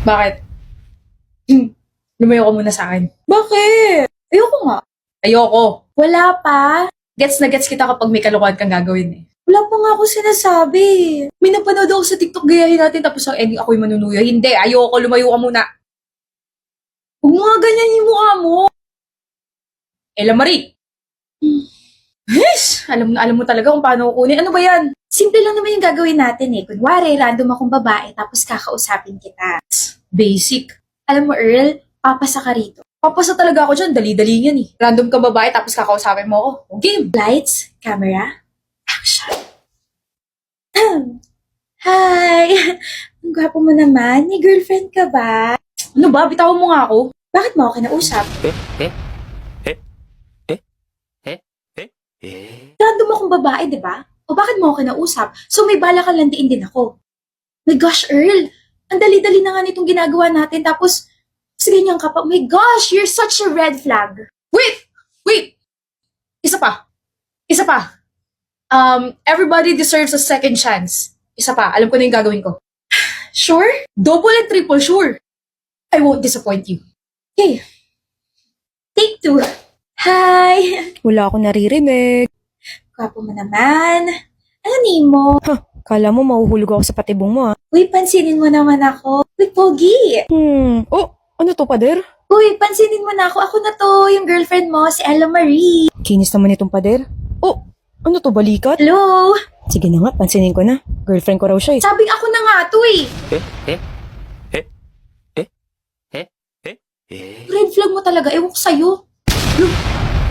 Bakit? Lumayo ka muna sa akin. Bakit? Ayoko nga. Ayoko. Wala pa. Gets na gets kita kapag may kalokohan kang gagawin eh. Wala pa nga ako sinasabi. May napanood ako sa TikTok, gayahin natin tapos ang ending ako'y manunuyo. Hindi, ayoko. Lumayo ka muna. Huwag mo nga ganyan yung mukha mo. Ella Marie. Yes! Alam mo talaga kung paano kukunin. Ano ba yan? Simple lang naman yung gagawin natin eh. Kunwari, random akong babae tapos kakausapin kita. Basic. Alam mo, Earl, papasa ka rito. Papasa talaga ako dyan. Dali-dali yan eh. Random ka babae tapos kakausapin mo ako. Game. Lights, camera, action. Hi! Ang gwapo mo naman. May girlfriend ka ba? Ano ba? Bitawan mo nga ako. Bakit mo ako kinausap? Random akong babae, di ba? O bakit mo ako kinausap? So may bala ka landiin din ako. My gosh, Earl! Ang dali-dali na nga nitong ginagawa natin. Tapos, ganyan ka pa. My gosh, you're such a red flag. Wait! Wait! Isa pa. Isa pa. Everybody deserves a second chance. Isa pa. Alam ko na yung gagawin ko. Sure? Double and triple sure. I won't disappoint you. Okay. Take 2. Hi! Wala akong naririnig. Gwapo mo naman. Ano name mo? Kala mo mahuhulog ako sa patibong mo, Uy, pansinin mo naman ako. Uy, pogi! Oh, ano to, pader? Uy, pansinin mo na ako. Ako na to, yung girlfriend mo, si Ella Marie. Kinis naman itong pader. Oh, ano to, balikat? Hello? Sige na nga, pansinin ko na. Girlfriend ko raw siya eh. Sabing ako na nga to eh. Red flag mo talaga. Ewan ko sa'yo.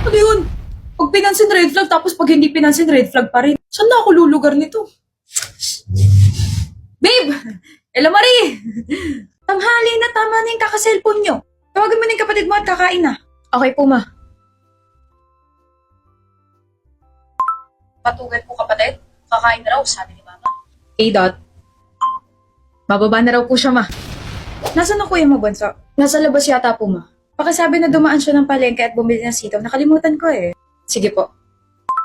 Ano yun? Pag pinansin red flag, tapos pag hindi pinansin red flag pa rin. Saan na ako lulugar nito? Babe! Ella Marie! Tanghali na, tama na yung kaka-cellphone nyo. Tawagan mo na yung kapatid mo at kakain na. Okay po, ma. Patugan po, kapatid. Kakain na raw, sabi ni mama. Hey, Dot. Bababa na raw po siya, ma. Nasaan ang kuya mo, Bonso? Nasa labas yata po, ma. Pakisabi na dumaan siya ng palengke at bumili ng sitaw. Nakalimutan ko eh. Sige po.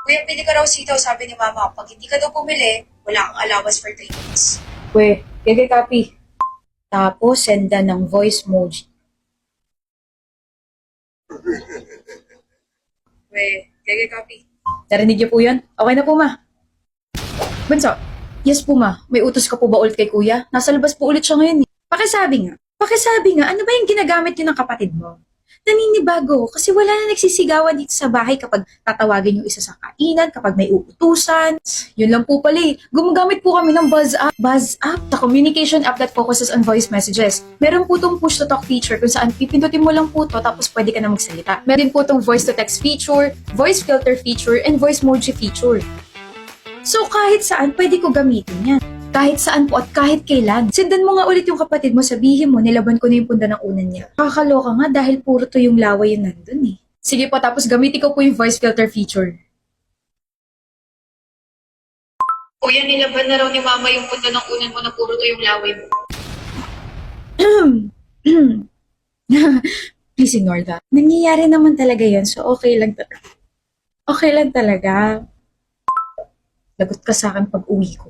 Kuya, pili ka raw sitaw, sabi ni mama. Pag hindi ka daw bumili, wala kang allowance for 3 months. Kuya, gagay copy. Tapos, senda ng voice emoji. Kuya, gagay copy. Narinig niyo po yun? Okay na po, ma. Bunso, yes po, ma. May utos ka po ba ulit kay kuya? Nasa labas po ulit siya ngayon eh. Pakisabi nga, ano ba yung ginagamit niyo ng kapatid mo? Naninibago kasi wala na nagsisigawan dito sa bahay kapag tatawagin yung isa sa kainan, kapag may uutusan. Yun lang po pala eh. Gumagamit po kami ng Buzz App. Buzz App, the communication app that focuses on voice messages. Meron po tong push to talk feature kung saan pipindutin mo lang po to tapos pwede ka na magsalita. Meron po tong voice to text feature, voice filter feature, and voice emoji feature. So kahit saan pwede ko gamitin yan. Kahit saan po at kahit kailan. Sendan mo nga ulit yung kapatid mo, sabihin mo, nilaban ko na yung punda ng unan niya. Kakaloka nga dahil puro to yung laway yun nandun eh. Sige po, tapos gamitin ko po yung voice filter feature. Kuya, nilaban na raw ni mama yung punda ng unan mo na puro to yung laway mo. Please ignore that. Nangyayari naman talaga yan, so okay lang talaga. Okay lang talaga. Lagot ka sa akin pag uwi ko.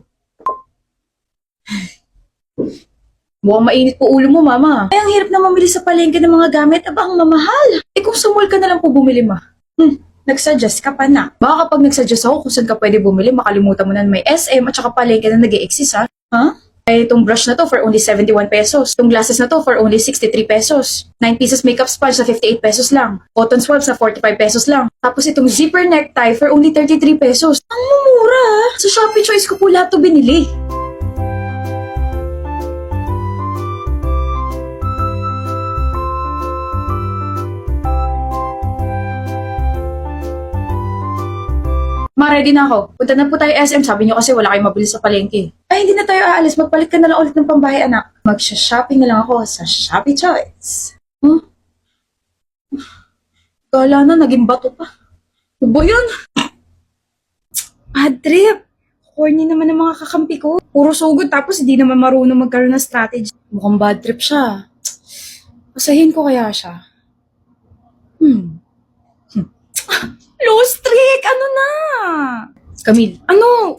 Mukhang mainit po ulo mo, mama. Ay, ang hirap na mamili sa palengke ng mga gamit. Aba, ang mamahal. Eh kung sa mall ka na lang po bumili, ma. Nagsuggest ka pa na. Baka kapag nagsuggest ako kung saan ka pwede bumili, makalimutan mo na may SM at saka palengke na nag-e-exist, ha? Ha? Ay, itong brush na to for only 71 pesos. Itong glasses na to for only 63 pesos. 9 pieces makeup sponge sa 58 pesos lang. Cotton swab sa 45 pesos lang. Tapos itong zipper necktie for only 33 pesos. Ang mumura, ha? Sa Shopee Choice ko po lahat to binili. Ma-ready na ako. Punta na po tayo SM. Sabi niyo kasi wala kayong mabili sa palengke. Ay, hindi na tayo aalis. Magpalit ka na lang ulit ng pambahay, anak. Magsha-shopping na lang ako sa Shopee Choice. Kala na, naging bato pa. Ano ba yun? Bad trip. Corny naman ng mga kakampi ko. Puro sugod tapos hindi naman marunong magkaroon ng strategy. Mukhang bad trip siya. Pasahin ko kaya siya. Low streak! Ano na? Camille. Ano?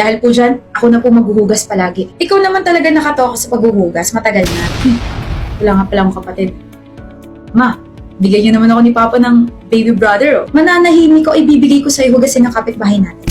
Dahil po dyan, ako na po maghuhugas palagi. Ikaw naman talaga nakatoka sa paghuhugas, matagal na. Wala nga pala akong kapatid. Ma, bigyan niyo naman ako ni Papa ng baby brother, oh. Mananahimik ko, ibibigay ko sa'yo hugasin ng kapitbahay natin.